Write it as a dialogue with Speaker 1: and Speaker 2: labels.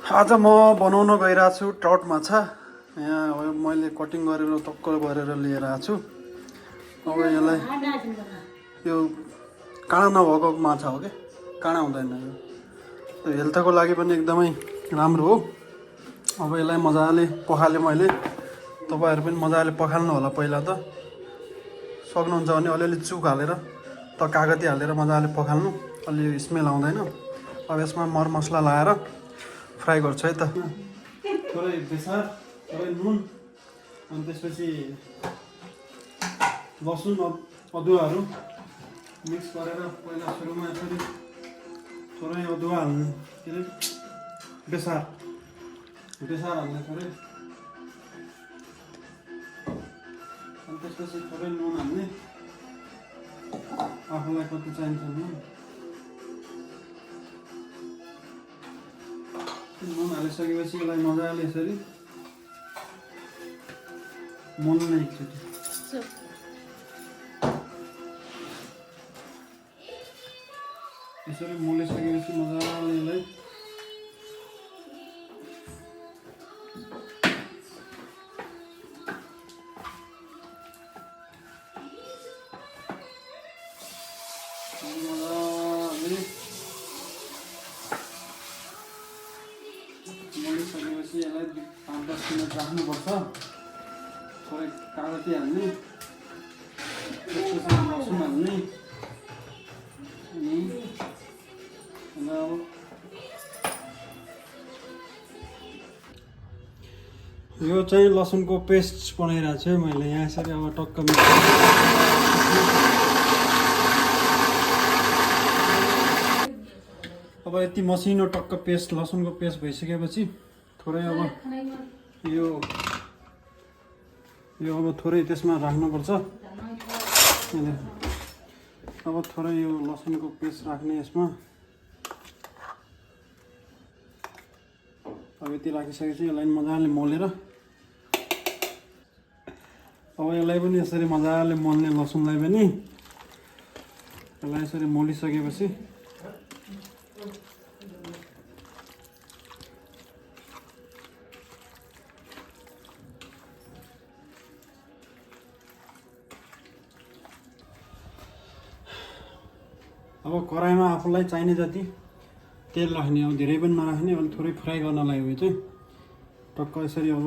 Speaker 1: आज म बनाउन गइरहेको छु ट्राउट माछा। यहाँ अब मैले कटिङ गरेर टक्क गरेर लिएर आएको छु। अब यसलाई यो काँडा नभएको माछा हो के, काँडा हुँदैन यो। हेल्थको लागि पनि एकदमै राम्रो हो। अब यसलाई मजाले पखाले मैले, तपाईँहरू पनि मजाले पखाल्नु होला। पहिला त सक्नुहुन्छ भने अलिअलि चुक हालेर त कागती हालेर मजाले पखाल्नु, अलि स्मेल आउँदैन। अब यसमा मरमसला लाएर फ्राई गर्छु है त। थोरै बेसार, थोरै नुन, अनि त्यसपछि लसुन अदुवाहरू मिक्स गरेर पहिला सुरुमा यसरी थोरै अदुवा हाल्नु, के अरे बेसार हाल्ने थोरै, अनि त्यसपछि थोरै नुन हाल्ने, आफूलाई कति चाहिन्छ नुन हालिसकेपछि यसलाई मजाले यसरी मोल्ने एकचोटि। यसरी मोलिसकेपछि मजाले यसलाई मोलिसकेपछि यसलाई 5-10 मिनट राख्नुपर्छ। थोरै कागती हाल्ने, त्यसपछि लसुन हाल्ने, अनि यो चाहिँ लसुनको पेस्ट बनाइरहेको छु मैले यहाँ। यसरी अब टक्क अब यति मसिनो टक्क पेस्ट, लसुनको पेस्ट भइसकेपछि थोरै अब यो अब थोरै त्यसमा राख्नुपर्छ। अब थोरै यो लसुनको पेस्ट राख्ने यसमा। अब यति राखिसकेपछि यसलाई मजाले मोलेर, अब यसलाई पनि यसरी मजाले मोल्ने, लसुनलाई पनि यसलाई यसरी मोलिसकेपछि अब कराईमा आफूलाई चाहिने जति तेल राख्ने, अब धेरै पनि नराख्ने, अलिक थोरै फ्राई गर्नलाई हो चाहिँ टक्क यसरी अब